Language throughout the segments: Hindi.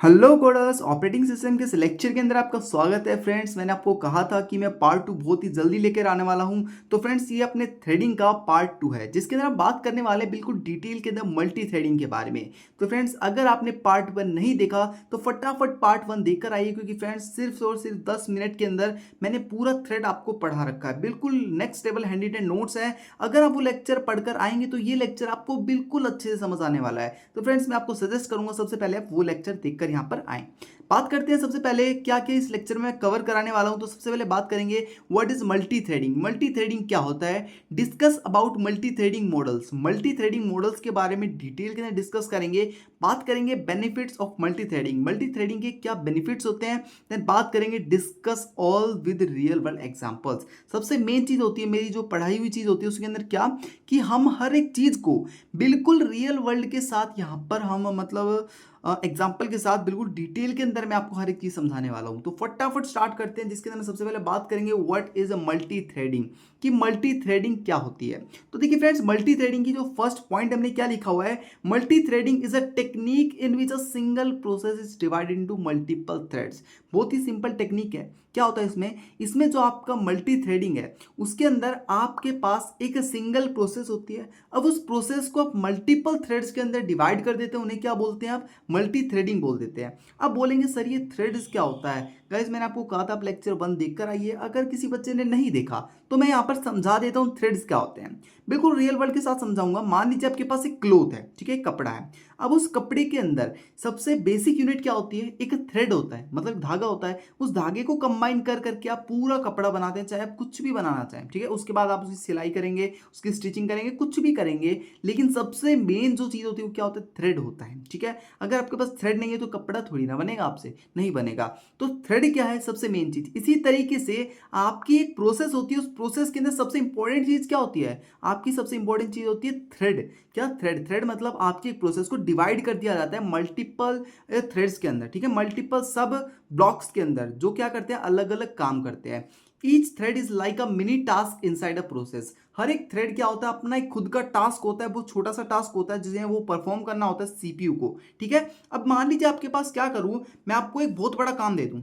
हेलो कोडर्स ऑपरेटिंग सिस्टम के इस लेक्चर के अंदर आपका स्वागत है फ्रेंड्स। मैंने आपको कहा था कि मैं पार्ट 2 बहुत ही जल्दी लेकर आने वाला हूं। तो फ्रेंड्स ये अपने थ्रेडिंग का पार्ट 2 है जिसके अंदर हम बात करने वाले हैं बिल्कुल डिटेल के अंदर मल्टी थ्रेडिंग के बारे में। तो फ्रेंड्स अगर आपने पार्ट 1 नहीं देखा तो फटाफट पार्ट 1 देखकर आइए, क्योंकि फ्रेंड्स सिर्फ और सिर्फ 10 मिनट के अंदर मैंने पूरा थ्रेड आपको पढ़ा रखा है। बिल्कुल next level handwritten notes है। अगर आप वो लेक्चर पढ़कर आएंगे तो ये लेक्चर आपको बिल्कुल अच्छे से समझ आने वाला है। तो फ्रेंड्स मैं आपको सजेस्ट करूंगा सबसे पहले आप वो लेक्चर देखकर यहाँ पर आएं। बात करते हैं सबसे पहले क्या क्या इस लेक्चर में कवर कराने वाला हूं। तो सबसे पहले बात करेंगे what is multi threading. Multi threading क्या होता है, discuss about multi threading models. Multi threading models के बारे में डिटेल के अंदर डिस्कस करेंगे। बात करेंगे benefits of multi threading, multi threading के क्या बेनिफिट्स होते हैं। देन बात करेंगे discuss all with real world examples. सबसे मेन चीज होती है मेरी जो पढ़ाई हुई चीज होती है उसके अंदर क्या कि हम हर एक चीज को बिल्कुल रियल वर्ल्ड के साथ यहाँ पर हम मतलब एग्जाम्पल के साथ बिल्कुल डिटेल के अंदर मैं आपको हर एक चीज समझाने वाला हूं। तो फटाफट स्टार्ट करते हैं, जिसके अंदर सबसे पहले बात करेंगे what is a multi threading, कि मल्टी थ्रेडिंग क्या होती है। तो देखिए फ्रेंड्स, मल्टी थ्रेडिंग की जो फर्स्ट पॉइंट हमने क्या लिखा हुआ है, multi threading is a technique in which a single process is divided into multiple threads. बहुत ही सिंपल टेक्निक है। क्या होता है इसमें, इसमें जो आपका मल्टी थ्रेडिंग है उसके अंदर आपके पास एक सिंगल प्रोसेस होती है। अब उस प्रोसेस को आप मल्टीपल थ्रेड्स के अंदर डिवाइड कर देते हैं, उन्हें क्या बोलते हैं आप, मल्टी थ्रेडिंग बोल देते हैं। अब बोलेंगे सर ये थ्रेड्स क्या होता है। गाइस मैंने आपको कहा था आप लेक्चर 1 देखकर आइए। अगर किसी बच्चे ने नहीं देखा तो मैं यहाँ पर समझा देता हूँ थ्रेड्स क्या होते हैं। बिल्कुल रियल वर्ल्ड के साथ समझाऊंगा। मान लीजिए आपके पास एक क्लोथ है, ठीक है, एक कपड़ा है। अब उस कपड़े के अंदर सबसे बेसिक यूनिट क्या होती है, एक थ्रेड होता है, मतलब धागा होता है। उस धागे को कंबाइन कर करके आप पूरा कपड़ा बनाते हैं, चाहे आप कुछ भी बनाना चाहें, ठीक है। उसके बाद आप उसकी सिलाई करेंगे, उसकी स्टिचिंग करेंगे, कुछ भी करेंगे, लेकिन सबसे मेन जो चीज होती है वो क्या होता है, थ्रेड होता है, ठीक है। अगर आपके पास थ्रेड नहीं है तो कपड़ा थोड़ी ना बनेगा, आपसे नहीं बनेगा। तो थ्रेड क्या है, सबसे मेन चीज। इसी तरीके से आपकी एक प्रोसेस होती है, उस प्रोसेस के अंदर सबसे इंपॉर्टेंट चीज क्या होती है, आपकी सबसे इंपॉर्टेंट चीज होती है थ्रेड। क्या थ्रेड, थ्रेड मतलब आपकी एक प्रोसेस को डिवाइड कर दिया जाता है मल्टीपल थ्रेड्स के अंदर, ठीक है, मल्टीपल सब ब्लॉक्स के अंदर, जो क्या करते हैं, अलग अलग काम करते हैं। Each thread is like a mini task inside a process. हर एक थ्रेड क्या होता है, अपना एक खुद का टास्क होता है, वो छोटा सा टास्क होता है जिसे वो परफॉर्म करना होता है सीपीयू को, ठीक है। अब मान लीजिए आपके पास, क्या करूं मैं, आपको एक बहुत बड़ा काम दे दूं,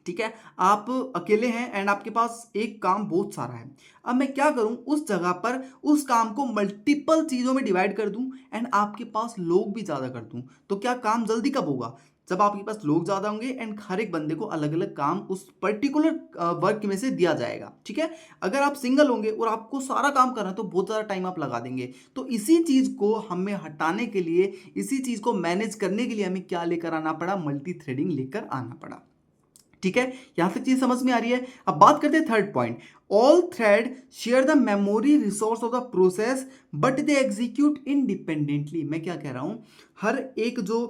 ठीक है। आप अकेले हैं एंड आपके पास एक काम बहुत सारा है। अब मैं क्या करूं, उस जगह पर उस काम को मल्टीपल चीजों में डिवाइड कर दूं एंड आपके पास लोग भी ज्यादा कर दूं। तो क्या काम जल्दी कब होगा, जब आपके पास लोग ज्यादा होंगे एंड हर एक बंदे को अलग अलग काम उस पर्टिकुलर वर्क में से दिया जाएगा, ठीक है। अगर आप सिंगल होंगे और आपको सारा काम करना है तो बहुत ज्यादा टाइम आप लगा देंगे। तो इसी चीज को हमें हटाने के लिए, इसी चीज को मैनेज करने के लिए हमें क्या लेकर आना पड़ा, मल्टी थ्रेडिंग लेकर आना पड़ा, ठीक है। यहां तक चीज समझ में आ रही है। अब बात करते हैं third point, all thread share the memory resource of the process but they execute independently. मैं क्या कह रहा हूं, हर एक जो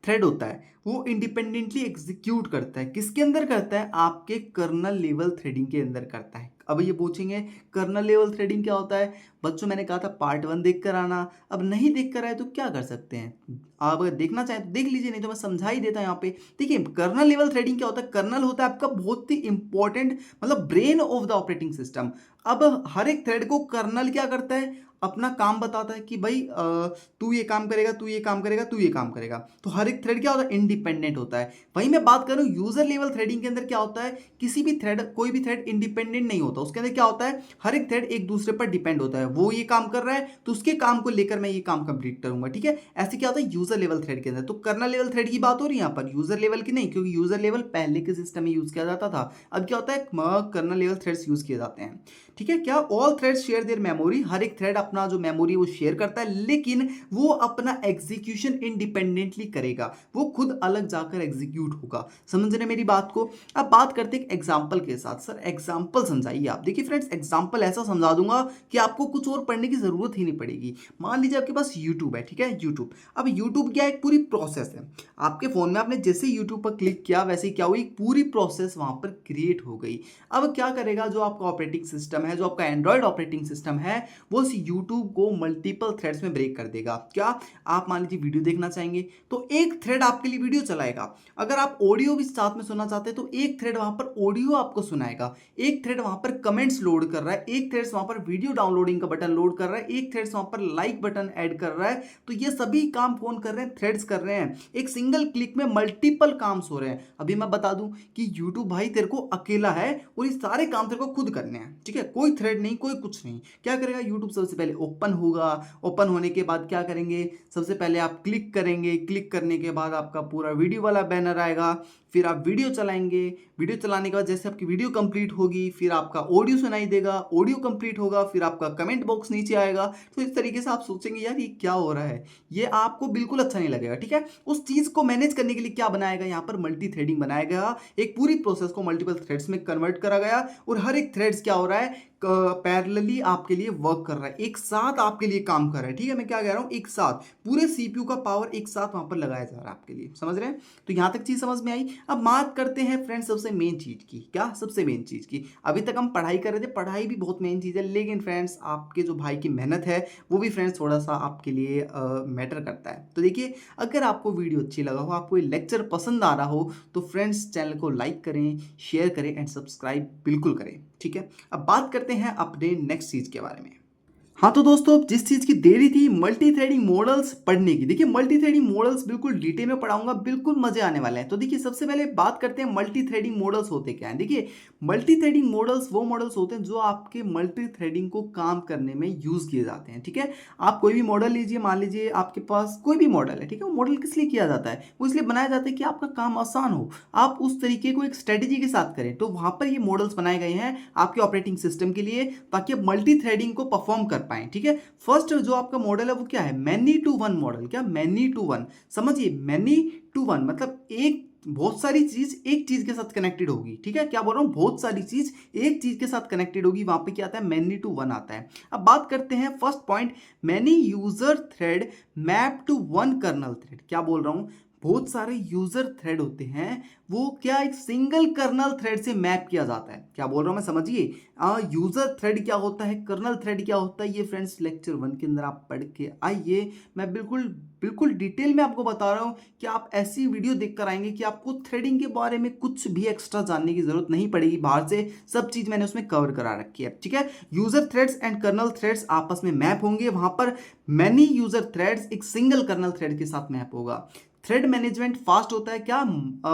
थ्रेड होता है वो इंडिपेंडेंटली एग्जीक्यूट करता है। किसके अंदर करता है, आपके कर्नल लेवल थ्रेडिंग के अंदर करता है। अब ये पूछेंगे कर्नल लेवल थ्रेडिंग क्या होता है। बच्चों मैंने कहा था पार्ट 1 देख कर आना। अब नहीं देख कर आए तो क्या कर सकते हैं, आप अगर देखना चाहें तो देख लीजिए, नहीं तो मैं समझा ही देता हूं यहाँ पे। देखिए कर्नल लेवल थ्रेडिंग क्या होता है, कर्नल होता है आपका बहुत ही इंपॉर्टेंट, मतलब brain of the operating system. अब हर एक थ्रेड को कर्नल क्या करता है, अपना काम बताता है कि भाई तू ये काम करेगा, तू ये काम करेगा, तू ये काम करेगा। तो हर एक थ्रेड क्या होता है, इंडिपेंडेंट होता है। वहीं मैं बात करूं यूजर लेवल थ्रेडिंग के अंदर क्या होता है, किसी भी थ्रेड, कोई भी थ्रेड इंडिपेंडेंट नहीं होता। उसके अंदर क्या होता है, हर एक थ्रेड एक दूसरे पर डिपेंड होता है। वो ये काम कर रहा है तो उसके काम को लेकर मैं ये काम कंप्लीट करूंगा, ठीक है। ऐसे क्या होता है यूजर लेवल थ्रेड के अंदर। तो कर्नल लेवल थ्रेड की बात हो रही है यहाँ पर, यूजर लेवल की नहीं, क्योंकि यूजर लेवल पहले के सिस्टम में यूज किया जाता था। अब क्या होता है, कर्नल लेवल थ्रेड्स यूज किए जाते हैं, ठीक है। क्या all threads share their memory, हर एक थ्रेड अपना जो मेमोरी वो शेयर करता है, लेकिन वो अपना एग्जीक्यूशन इंडिपेंडेंटली करेगा, वो खुद अलग जाकर एग्जीक्यूट होगा। समझ रहे मेरी बात को। अब बात करते हैं एग्जांपल के साथ। सर एग्जांपल समझाइए आप। देखिए फ्रेंड्स, एग्जांपल ऐसा समझा दूंगा कि आपको कुछ और पढ़ने की जरूरत ही नहीं पड़ेगी। मान लीजिए आपके पास यूट्यूब है, ठीक है, यूट्यूब। अब यूट्यूब क्या, एक पूरी प्रोसेस है। आपके फोन में आपने जैसे यूट्यूब पर क्लिक किया वैसे ही क्या हुई, पूरी प्रोसेस वहां पर क्रिएट हो गई। अब क्या करेगा जो आपका ऑपरेटिंग सिस्टम है, जो आपका एंड्रॉयड ऑपरेटिंग सिस्टम है, वो इस यूट्यूब को मल्टीपल थ्रेड्स में ब्रेक कर देगा। क्या, आप मान लीजिए वीडियो देखना चाहेंगे तो एक थ्रेड आपके लिए वीडियो चलाएगा। अगर आप ऑडियो भी साथ में सुनना चाहते हैं तो एक थ्रेड वहां पर ऑडियो आपको सुनाएगा। एक थ्रेड वहां पर कमेंट्स लोड कर रहा है, एक थ्रेड वहां पर वीडियो डाउनलोडिंग का बटन लोड कर रहा है, एक थ्रेड्स वहां पर लाइक बटन ऐड कर रहा है। तो ये सभी काम कौन कर रहे हैं? थ्रेड्स कर रहे हैं। एक सिंगल क्लिक में मल्टीपल काम हो रहे हैं। अभी मैं बता दूं कि यूट्यूब भाई तेरे को अकेला है और ये सारे काम तेरे को खुद करने हैं, ठीक है? कोई थ्रेड नहीं, कोई कुछ नहीं। क्या करेगा यूट्यूब? सबसे पहले ओपन होगा, ओपन होने के बाद क्या करेंगे? सबसे पहले आप क्लिक करेंगे, क्लिक करने के बाद आपका पूरा वीडियो वाला बैनर आएगा, फिर आप वीडियो चलाएंगे, वीडियो चलाने के बाद जैसे आपकी वीडियो कंप्लीट होगी फिर आपका ऑडियो सुनाई देगा, ऑडियो कंप्लीट होगा फिर आपका कमेंट बॉक्स नीचे आएगा। तो इस तरीके से आप सोचेंगे यार ये क्या हो रहा है, ये आपको बिल्कुल अच्छा नहीं लगेगा, ठीक है? उस चीज को मैनेज करने के लिए क्या बनाया गया? यहाँ पर मल्टी थ्रेडिंग बनाया गया, एक पूरी प्रोसेस को मल्टीपल थ्रेड्स में कन्वर्ट करा गया और हर एक थ्रेड्स क्या हो रहा है? पैरेलली आपके लिए वर्क कर रहा है, एक साथ आपके लिए काम कर रहा है, ठीक है? मैं क्या कह रहा हूं, एक साथ पूरे सीपीयू का पावर एक साथ वहां पर लगाया जा रहा है आपके लिए, समझ रहे हैं? तो यहां तक चीज समझ में आई। अब बात करते हैं फ्रेंड्स सबसे मेन चीज की। क्या? सबसे मेन चीज की। अभी तक हम पढ़ाई कर रहे थे, पढ़ाई भी बहुत मेन चीज है, लेकिन फ्रेंड्स आपके जो भाई की मेहनत है वो भी फ्रेंड्स थोड़ा सा आपके लिए मैटर करता है। तो देखिए, अगर आपको वीडियो अच्छी लगा हो, आपको ये लेक्चर पसंद आ रहा हो, तो फ्रेंड्स चैनल को लाइक करें, शेयर करें एंड सब्सक्राइब बिल्कुल करें, ठीक है? अब बात करते हैं अपने नेक्स्ट चीज के बारे में। हाँ तो दोस्तों, जिस चीज की देरी थी मल्टी थ्रेडिंग मॉडल्स पढ़ने की, देखिए मल्टी थ्रेडिंग मॉडल्स बिल्कुल डिटेल में पढ़ाऊंगा, बिल्कुल मजे आने वाले हैं। तो देखिए सबसे पहले बात करते हैं मल्टी थ्रेडिंग मॉडल्स होते क्या हैं। देखिए मल्टी थ्रेडिंग मॉडल्स वो मॉडल्स होते हैं जो आपके मल्टी थ्रेडिंग को काम करने में यूज किए जाते हैं, ठीक है? आप कोई भी मॉडल लीजिए, मान लीजिए आपके पास कोई भी मॉडल है, ठीक है? वो मॉडल किस लिए किया जाता है? वो इसलिए बनाया जाता है कि आपका काम आसान हो, आप उस तरीके को एक स्ट्रेटेजी के साथ करें। तो वहां पर ये मॉडल्स बनाए गए हैं आपके ऑपरेटिंग सिस्टम के लिए, ताकि आप मल्टी थ्रेडिंग को परफॉर्म कर पाए, ठीक है? फर्स्ट जो आपका मॉडल है वो क्या है? Many to one model. क्या? Many to one. समझिए, मैनी टू वन मतलब एक बहुत सारी चीज एक चीज के साथ कनेक्टेड होगी, ठीक है? क्या बोल रहा हूं? बहुत सारी चीज एक चीज के साथ कनेक्टेड होगी, वहां पे क्या आता है? मैनी टू वन आता है। अब बात करते हैं first point, many user thread map to one kernel thread. क्या बोल रहा हूं? बहुत सारे यूजर थ्रेड होते हैं, वो क्या एक सिंगल कर्नल थ्रेड से मैप किया जाता है। क्या बोल रहा हूं मैं? समझिए, यूजर थ्रेड क्या होता है, कर्नल थ्रेड क्या होता है, ये फ्रेंड्स लेक्चर 1 के अंदर आप पढ़ के आइए। मैं बिल्कुल बिल्कुल डिटेल में आपको बता रहा हूं कि आप ऐसी वीडियो देखकर आएंगे कि आपको थ्रेडिंग के बारे में कुछ भी एक्स्ट्रा जानने की जरूरत नहीं पड़ेगी, बाहर से सब चीज मैंने उसमें कवर करा रखी है, ठीक है? User threads and kernel threads आपस में मैप होंगे, वहां पर मैनी यूजर थ्रेड्स एक सिंगल कर्नल थ्रेड के साथ मैप होगा। थ्रेड मैनेजमेंट फास्ट होता है। क्या?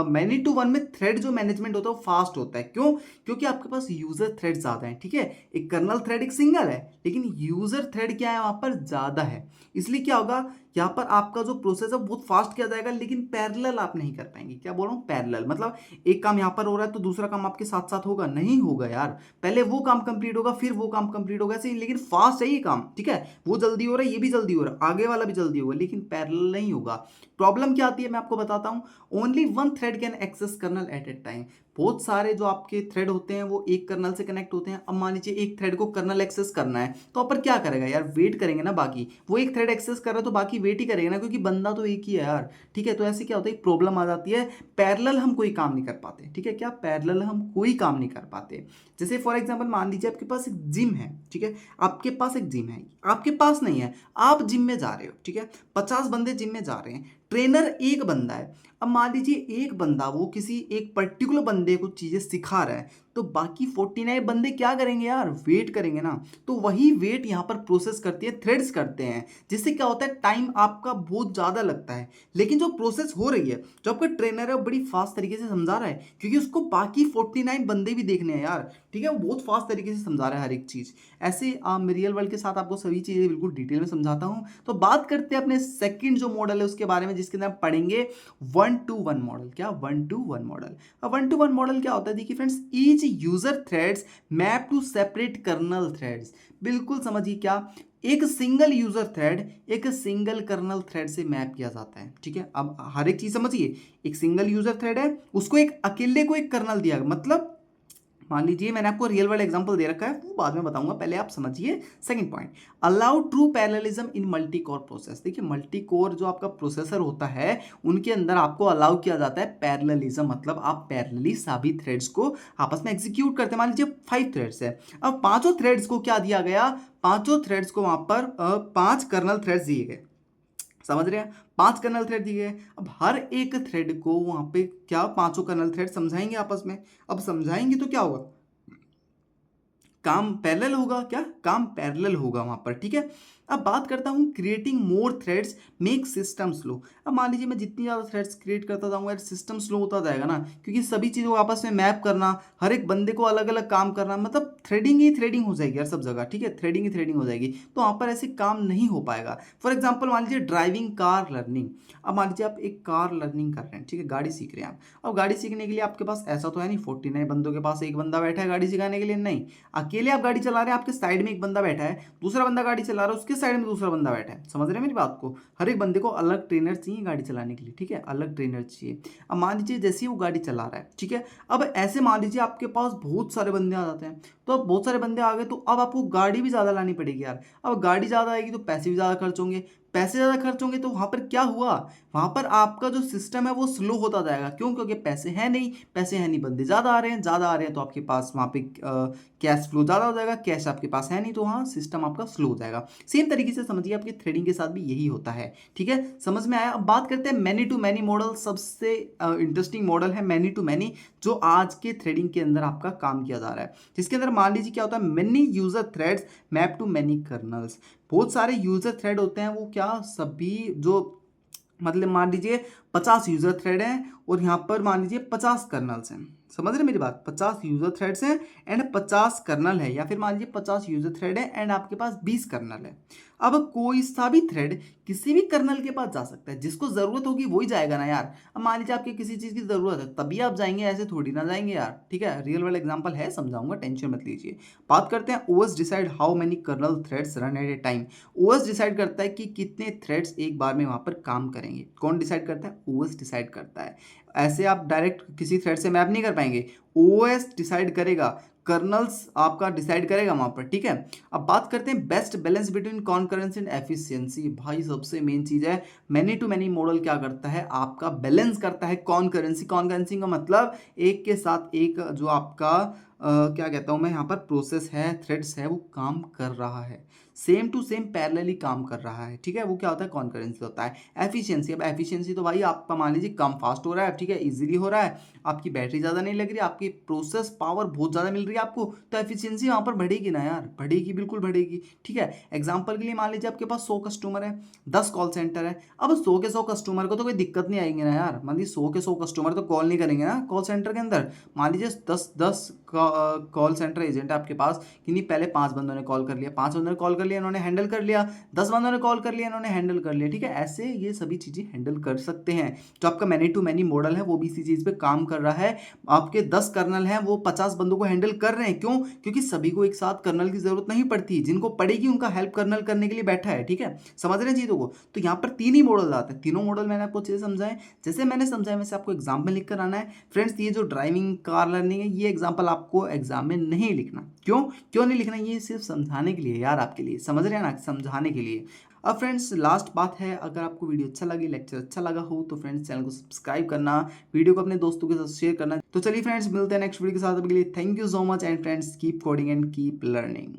मैनी टू वन में थ्रेड जो मैनेजमेंट होता है वो फास्ट होता है। क्यों? क्योंकि आपके पास यूजर थ्रेड ज्यादा है, ठीक है? एक कर्नल थ्रेड एक सिंगल है, लेकिन यूजर थ्रेड क्या है? वहां पर ज्यादा है, इसलिए क्या होगा? यहाँ पर आपका जो प्रोसेस है बहुत फास्ट किया जाएगा, लेकिन पैरेलल आप नहीं कर पाएंगे। क्या बोल रहा हूँ? पैरेलल मतलब एक काम यहाँ पर हो रहा है तो दूसरा काम आपके साथ साथ होगा? नहीं होगा यार, पहले वो काम कंप्लीट होगा फिर वो काम कंप्लीट होगा, ऐसे ही। लेकिन फास्ट है ये काम, ठीक है? वो जल्दी हो रहा है, ये भी जल्दी हो रहा है, आगे वाला भी जल्दी होगा, लेकिन पैरेलल नहीं होगा। प्रॉब्लम क्या आती है मैं आपको बताता हूं। Only one thread can access kernel at a time. बहुत सारे जो आपके थ्रेड होते हैं वो एक कर्नल से कनेक्ट होते हैं। अब मान लीजिए एक थ्रेड को कर्नल एक्सेस करना है, तो आप पर क्या करेगा यार? वेट करेंगे ना बाकी। वो एक थ्रेड एक्सेस कर रहा है तो बाकी वेट ही करेगा ना, क्योंकि बंदा तो एक ही है यार, ठीक है? तो ऐसे क्या होता है, प्रॉब्लम आ जाती है, पैरेलल हम कोई काम नहीं कर पाते, ठीक है? क्या? पैरेलल हम कोई काम नहीं कर पाते। जैसे फॉर एग्जाम्पल मान लीजिए आपके पास एक जिम है, ठीक है? आपके पास एक जिम है, आपके पास नहीं है, आप जिम में जा रहे हो, ठीक है? 50 बंदे जिम में जा रहे हैं, ट्रेनर एक बंदा है। अब मान लीजिए एक बंदा वो किसी एक पर्टिकुलर बंदे को चीजें सिखा रहा है, तो बाकी 49 बंदे क्या करेंगे यार? वेट करेंगे ना। तो वही वेट यहाँ पर प्रोसेस करती है, थ्रेड्स करते हैं, जिससे क्या होता है? टाइम आपका बहुत ज्यादा लगता है, लेकिन जो प्रोसेस हो रही है, जो आपका ट्रेनर है वो बड़ी फास्ट तरीके से समझा रहा है, क्योंकि उसको बाकी 49 बंदे भी देखने हैं यार, ठीक है? वो बहुत फास्ट तरीके से समझा रहा है हर एक चीज। ऐसे रियल वर्ल्ड के साथ आपको सभी चीजें बिल्कुल डिटेल में समझाता हूं। तो बात करते हैं अपने सेकंड जो मॉडल है उसके बारे में, जिसके अंदर पढ़ेंगे 1-to-1 मॉडल। क्या? 1-to-1 model. अब 1-to-1 मॉडल क्या होता है? देखिए friends, each user threads map to separate kernel threads. बिल्कुल समझिए, क्या? एक सिंगल यूजर थ्रेड एक सिंगल कर्नल थ्रेड से मैप किया जाता है, ठीक है? अब हर एक चीज समझिए, एक सिंगल यूजर थ्रेड है, उसको एक अकेले को एक कर्नल दिया, मतलब मान लीजिए मैंने आपको रियल वर्ल्ड एग्जांपल दे रखा है, वो बाद में बताऊंगा, पहले आप समझिए second point, allow true parallelism in multi core process. देखिए मल्टी कोर जो आपका प्रोसेसर होता है उनके अंदर आपको अलाउ किया जाता है पैरेललिज्म, मतलब आप पैरेलली सभी थ्रेड्स को आपस में एग्जीक्यूट करते हैं। मान लीजिए 5 थ्रेड्स है, अब पांचों थ्रेड्स को क्या दिया गया? पांचों थ्रेड्स को वहां पर 5 कर्नल थ्रेड्स दिए गए, समझ रहे हैं? 5 कर्नल थ्रेड दिए गए। अब हर एक थ्रेड को वहां पे क्या पांचों कर्नल थ्रेड समझाएंगे आपस में। अब समझाएंगे तो क्या होगा? काम पैरेलल होगा, क्या काम पैरेलल होगा वहाँ पर, ठीक है। अब बात करता हूँ क्रिएटिंग मोर थ्रेड्स मेक सिस्टम स्लो। अब मान लीजिए मैं जितनी ज़्यादा थ्रेड्स क्रिएट करता जाऊँगा यार, सिस्टम स्लो होता जाएगा ना, क्योंकि सभी चीज़ों को आपस में मैप करना, हर एक बंदे को अलग अलग काम करना, मतलब थ्रेडिंग ही थ्रेडिंग हो जाएगी यार सब जगह, ठीक है, थ्रेडिंग ही थ्रेडिंग हो जाएगी, तो वहाँ पर ऐसे काम नहीं हो पाएगा। फॉर एग्जाम्पल मान लीजिए ड्राइविंग कार लर्निंग। अब मान लीजिए आप एक कार लर्निंग कर रहे हैं, ठीक है, गाड़ी सीख रहे हैं आप। अब गाड़ी सीखने के लिए आपके पास ऐसा तो है नहीं 49 बंदों के पास एक बंदा बैठा है गाड़ी सिखाने के लिए, नहीं। अकेले आप गाड़ी चला रहे हैं, आपके साइड में एक बंदा बैठा है, दूसरा बंदा गाड़ी चला रहा है, उसके साइड में दूसरा बंदा बैठा है। समझ रहे हैं मेरी बात को? हर एक बंदे को अलग ट्रेनर चाहिए गाड़ी चलाने के लिए, ठीक है, अलग ट्रेनर चाहिए। अब मान लीजिए जैसे ही वो गाड़ी चला रहा है, ठीक है, अब ऐसे मान लीजिए आपके पास बहुत सारे बंदे आ जाते हैं, तो अब बहुत सारे बंदे आ गए तो अब आपको गाड़ी भी ज़्यादा लानी पड़ेगी यार। अब गाड़ी ज़्यादा आएगी तो पैसे भी ज़्यादा खर्च होंगे, पैसे ज़्यादा खर्च होंगे तो वहाँ पर क्या हुआ, वहाँ पर आपका जो सिस्टम है वो स्लो होता जाएगा। क्यों? क्योंकि पैसे हैं नहीं, पैसे हैं नहीं, बंदे ज़्यादा आ रहे हैं, ज़्यादा आ रहे हैं तो आपके पास वहाँ पे कैश फ्लो ज़्यादा हो जाएगा, कैश आपके पास है नहीं तो वहाँ सिस्टम आपका स्लो हो जाएगा। सेम तरीके से समझिए आपकी थ्रेडिंग के साथ भी यही होता है, ठीक है, समझ में आया? अब बात करते हैं मैनी टू मैनी मॉडल। सबसे इंटरेस्टिंग मॉडल है मैनी टू मैनी, जो आज के थ्रेडिंग के अंदर आपका काम किया जा रहा है, जिसके अंदर मान लीजिए क्या होता है, many user threads map to many kernels. बहुत सारे यूजर थ्रेड होते हैं, वो क्या सभी जो मतलब मान लीजिए 50 यूजर थ्रेड हैं और यहाँ पर मान लीजिए 50 कर्नल्स हैं। समझ रहे मेरी बात? 50 यूजर थ्रेड्स हैं एंड 50 कर्नल है, या फिर मान लीजिए 50 यूजर थ्रेड है एंड आपके पास 20 कर्नल है। अब कोई सा भी थ्रेड किसी भी कर्नल के पास जा सकता है, जिसको जरूरत होगी वही जाएगा ना यार। अब मान लीजिए आपकी किसी चीज की जरूरत है तभी आप जाएंगे, ऐसे थोड़ी ना जाएंगे यार, ठीक है, रियल वर्ल्ड एग्जांपल है, समझाऊंगा, टेंशन मत लीजिए। बात करते हैं OS decide how many kernel threads run at a time. OS decide करता है कि कितने थ्रेड्स एक बार में वहां पर काम करेंगे। कौन डिसाइड करता है? ओएस डिसाइड करता है। ऐसे आप डायरेक्ट किसी थ्रेड से मैप नहीं कर पाएंगे, ओएस डिसाइड करेगा, कर्नल्स आपका डिसाइड करेगा वहां पर, ठीक है। अब बात करते हैं best balance between concurrency and efficiency. भाई सबसे मेन चीज है, मैनी टू मैनी मॉडल क्या करता है, आपका बैलेंस करता है कॉन्करेंसी। कॉन्करेंसी का मतलब एक के साथ एक जो आपका क्या कहता हूं मैं, यहाँ पर प्रोसेस है, थ्रेड्स है, वो काम कर रहा है, सेम टू सेम पैरेलली काम कर रहा है, ठीक है, वो क्या होता है, कॉन्करेंसी होता है। एफिशिएंसी, अब एफिशिएंसी तो भाई आपका मान लीजिए कम फास्ट हो रहा है, ठीक है, इजीली हो रहा है, आपकी बैटरी ज़्यादा नहीं लग रही, आपकी प्रोसेस पावर बहुत ज़्यादा मिल रही है आपको, तो एफिशिएंसी वहाँ पर बढ़ेगी ना यार, बढ़ेगी, बिल्कुल बढ़ेगी, ठीक है। एग्जाम्पल के लिए मान लीजिए आपके पास 100 कस्टमर है, 10 कॉल सेंटर है। अब 100 के 100 कस्टमर को तो कोई दिक्कत नहीं आएंगे ना यार, मान लीजिए 100 के 100 कस्टमर तो कॉल नहीं करेंगे ना कॉल सेंटर के अंदर। मान लीजिए 10 कॉल सेंटर एजेंट है आपके पास, कि नहीं, पहले 5 बंदों ने कॉल कर लिया, 5 बंदों ने कॉल कर लिया, इन्होंने हैंडल कर लिया, 10 बंदों ने कॉल कर लिया, इन्होंने हैंडल कर लिया, ठीक है, ऐसे ये सभी चीज़ें हैंडल कर सकते हैं। जो आपका मैनी टू मैनी मॉडल है वो भी इसी चीज़ पे काम कर रहा है। आपके 10 कर्नल हैं, वो 50 बंदों को हैंडल कर रहे हैं, क्यों? क्योंकि सभी को एक साथ कर्नल की जरूरत नहीं पड़ती, जिनको पड़ेगी उनका हेल्प कर्नल करने के लिए बैठा है, ठीक है, समझ रहे हैं चीज़ों को? तो यहाँ पर 3 ही मॉडल आते हैं, तीनों मॉडल मैंने आपको चीज़ें समझाए, जैसे मैंने समझाया वैसे आपको एग्जाम में लिख कर आना है। फ्रेंड्स, ये जो ड्राइविंग कार लर्निंग है, ये एग्जाम्पल आपको एग्जाम में नहीं लिखना। क्यों क्यों नहीं लिखना? ये सिर्फ समझाने के लिए यार, आपके लिए, समझ रहे हैं ना, समझाने के लिए। अब फ्रेंड्स लास्ट बात है, अगर आपको वीडियो अच्छा लगी, लेक्चर अच्छा लगा हो तो फ्रेंड्स चैनल को सब्सक्राइब करना, वीडियो को अपने दोस्तों के साथ शेयर करना। तो चलिए फ्रेंड्स, मिलते हैं नेक्स्ट वीडियो के साथ, अभी के लिए thank you so much and friends keep coding and keep learning.